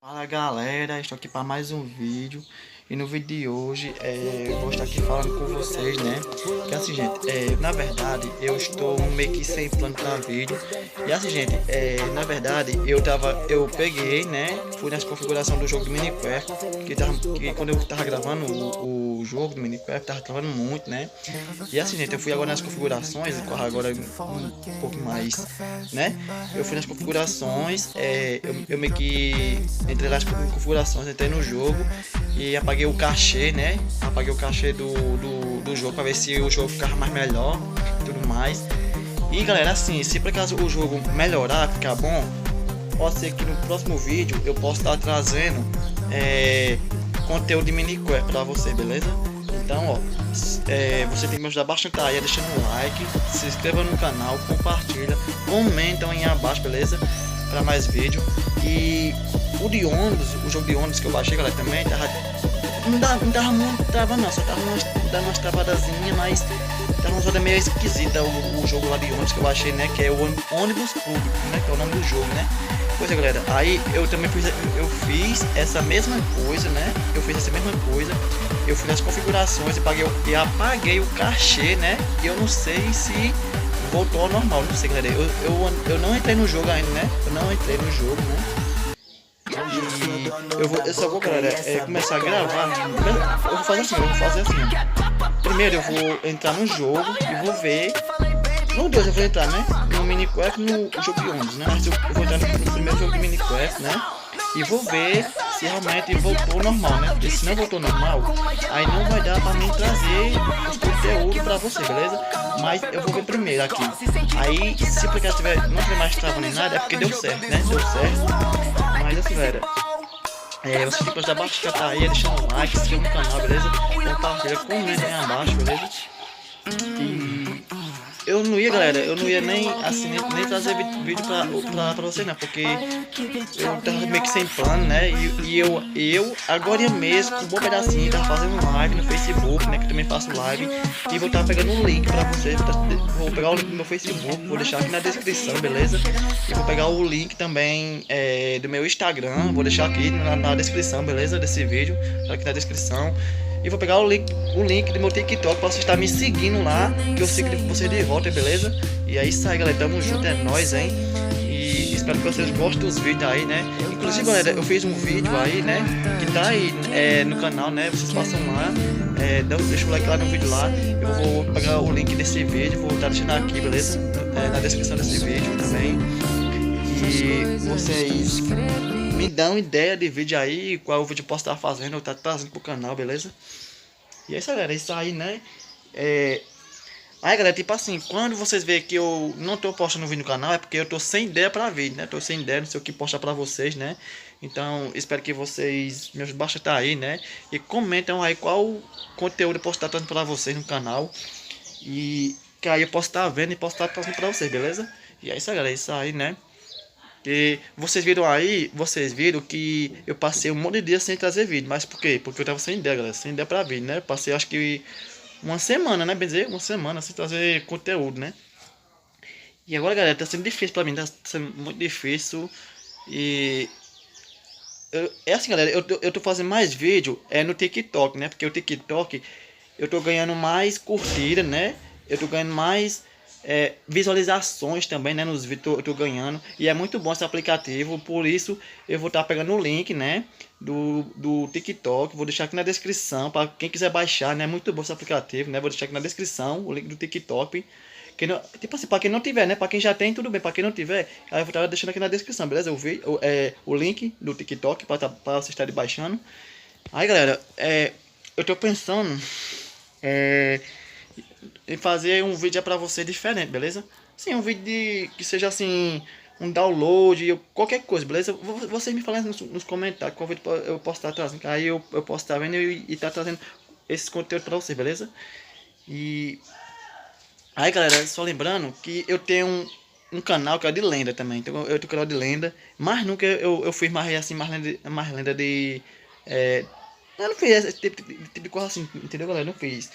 Fala galera, estou aqui para mais um vídeo. E no vídeo de hoje eu vou estar aqui falando com vocês, né? Que assim, gente, na verdade eu estou meio que sem plano para vídeo. E assim, gente, na verdade eu peguei, né? Fui nas configurações do jogo do Minecraft. Que quando eu tava gravando o jogo do Minecraft, tava travando muito, né? E assim, gente, eu fui agora nas configurações, agora um pouco mais, né? Eu fui nas configurações, eu meio que entrei nas configurações, entrei no jogo e apaguei o cachê, né? Apaguei o cachê do jogo para ver se o jogo ficava mais melhor e tudo mais. E galera, assim, se por acaso o jogo melhorar, ficar bom, pode ser que no próximo vídeo eu possa estar trazendo conteúdo de Minecraft para você, beleza? Então, ó, você tem que me ajudar bastante aí, deixando um like, se inscreva no canal, compartilha, comentam aí abaixo, beleza? Para mais vídeo. E o jogo de ônibus que eu baixei, galera, também não tava muito trava não, só tava dando umas travadazinhas, mas tava uma coisa meio esquisita o jogo lá de ônibus que eu baixei, né? Que é o ônibus público, né? Que é o nome do jogo, né? Pois é, galera, aí eu também fiz essa mesma coisa, né? Eu fiz essa mesma coisa. Eu fui nas configurações e apaguei o cachê, né? E eu não sei se voltou ao normal, não sei, galera. Eu não entrei no jogo ainda, né? Eu não entrei no jogo, né? E eu só vou, galera, começar a gravar. Eu vou fazer assim. Primeiro eu vou entrar no jogo e vou ver. No Deus, eu vou entrar, né? No Minecraft, no jogo de ônibus, né? Mas eu vou entrar no primeiro jogo de Minecraft, né? E vou ver se realmente voltou normal, né? Porque se não voltou normal, aí não vai dar pra mim trazer os conteúdos pra você, beleza? Mas eu vou ver primeiro aqui. Aí, se por acaso não tiver mais travando nem nada, é porque deu certo, né? Deu certo. Mas assim, galera, você tem que ajudar bastante aí, deixando um like, se inscreva no canal, beleza? Compartilha, comenta aí abaixo, beleza? E eu não ia, galera, eu não ia nem assim, nem trazer vídeo pra vocês, né? Porque eu tava meio que sem plano, né? E eu agora mesmo, com um bom pedacinho, tava fazendo live no Facebook, né? Que eu também faço live. E vou estar pegando um link pra vocês. Vou pegar o link do meu Facebook, vou deixar aqui na descrição, beleza? E vou pegar o link também do meu Instagram, vou deixar aqui na descrição, beleza? Desse vídeo, tá aqui na descrição. E vou pegar o link do meu TikTok pra você estar me seguindo lá, que eu sigo vocês de volta, beleza? E aí isso aí, galera, tamo junto, é nóis, hein? E espero que vocês gostem dos vídeos aí, né? Inclusive, galera, eu fiz um vídeo aí, né? Que tá aí no canal, né? Vocês passam lá, deixa o like lá no vídeo lá. Eu vou pegar o link desse vídeo, vou estar deixando aqui, beleza? Na descrição desse vídeo também. E vocês me dão ideia de vídeo aí, qual vídeo eu posso estar fazendo, eu estar trazendo pro canal, beleza? E é isso, galera, isso aí, né? Aí, galera, tipo assim, quando vocês verem que eu não tô postando vídeo no canal, é porque eu tô sem ideia pra vídeo, né? Tô sem ideia, não sei o que postar pra vocês, né? Então, espero que vocês me ajudem bastante aí, né? E comentam aí qual conteúdo eu posso estar trazendo pra vocês no canal. E que aí eu posso estar vendo e posso estar trazendo pra vocês, beleza? E é isso aí, galera, isso aí, né? E vocês viram que eu passei um monte de dias sem trazer vídeo. Mas por quê? Porque eu tava sem ideia, galera. Sem ideia pra vídeo, né? Passei acho que uma semana, né? Bem dizer, uma semana sem trazer conteúdo, né? E agora, galera, tá sendo difícil pra mim. Tá sendo muito difícil. E... é assim, galera. Eu tô fazendo mais vídeo no TikTok, né? Porque o TikTok eu tô ganhando mais curtida, né? Eu tô ganhando mais... visualizações também, né, nos vídeos eu tô ganhando, e é muito bom esse aplicativo, por isso eu vou estar pegando o link, né, do TikTok, vou deixar aqui na descrição, para quem quiser baixar, né, muito bom esse aplicativo, né, vou deixar aqui na descrição, o link do TikTok, que não, tipo assim, para quem não tiver, né, para quem já tem, tudo bem, para quem não tiver, aí eu vou estar deixando aqui na descrição, beleza, o link do TikTok, para você estar baixando. Aí, galera, eu tô pensando, e fazer um vídeo para você diferente, beleza? Sim, um vídeo que seja assim, um download, qualquer coisa, beleza? Vocês me falem nos comentários qual vídeo eu posso estar trazendo, aí eu posso estar vendo e estar trazendo esses conteúdos para vocês, beleza? E aí, galera, só lembrando que eu tenho um canal que é de lenda também, então eu tenho um canal de lenda, mas nunca eu fiz mais assim, mais lenda de... eu não fiz esse tipo de coisa assim, entendeu, galera? Não fiz.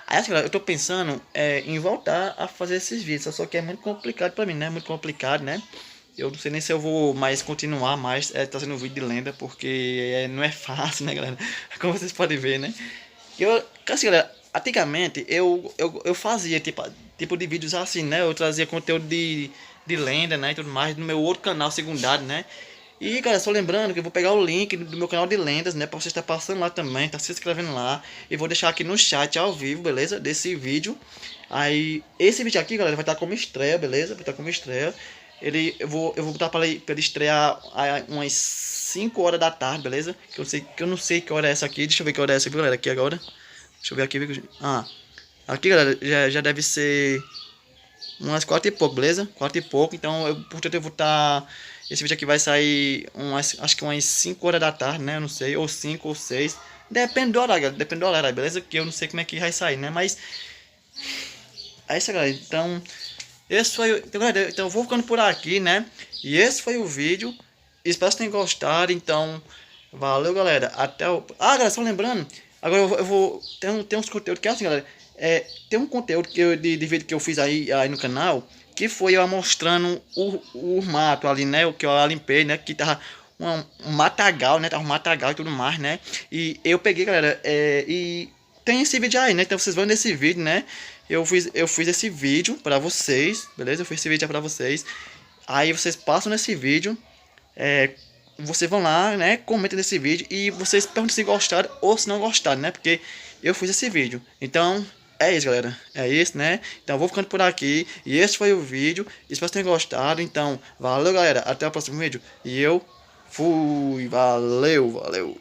Aí assim, galera, eu tô pensando em voltar a fazer esses vídeos, só que é muito complicado pra mim, né? Muito complicado, né? Eu não sei nem se eu vou mais continuar mais trazendo vídeo de lenda, porque não é fácil, né, galera? Como vocês podem ver, né? Assim, galera, antigamente eu fazia tipo de vídeos assim, né? Eu trazia conteúdo de lenda, né? E tudo mais, no meu outro canal secundário, né? E, galera, só lembrando que eu vou pegar o link do meu canal de lendas, né? Pra você estar passando lá também, tá se inscrevendo lá. E vou deixar aqui no chat ao vivo, beleza? Desse vídeo. Aí, esse vídeo aqui, galera, vai estar como estreia, beleza? Vai estar como estreia. Eu vou botar pra ele estrear umas 5 horas da tarde, beleza? Que eu não sei que hora é essa aqui. Deixa eu ver que hora é essa aqui, galera, aqui agora. Deixa eu ver aqui. Aqui, galera, já deve ser umas 4 e pouco, beleza? 4 e pouco, então portanto eu vou estar... Esse vídeo aqui vai sair acho que umas 5 horas da tarde, né? Eu não sei, ou 5 ou 6. Depende do horário, galera, depende do horário, beleza? Que eu não sei como é que vai sair, né? Mas é isso, galera. Então, esse foi galera, então eu vou ficando por aqui, né? E esse foi o vídeo. Espero que tenham gostado, então valeu, galera. Até o... galera, só lembrando, agora eu vou tem uns conteúdos que é assim, galera. Tem um conteúdo de vídeo que eu fiz aí no canal, que foi eu mostrando o mato ali, né? O que eu limpei, né? Que tava um matagal, né? Tava um matagal e tudo mais, né? E eu peguei, galera, e tem esse vídeo aí, né? Então vocês vão nesse vídeo, né? Eu fiz esse vídeo pra vocês, beleza? Eu fiz esse vídeo pra vocês. Aí vocês passam nesse vídeo, vocês vão lá, né? Comentem nesse vídeo e vocês perguntam se gostaram ou se não gostaram, né? Porque eu fiz esse vídeo. Então... é isso, galera. É isso, né? Então eu vou ficando por aqui. E esse foi o vídeo. Espero que tenham gostado. Então, valeu, galera. Até o próximo vídeo. E eu fui. Valeu, valeu.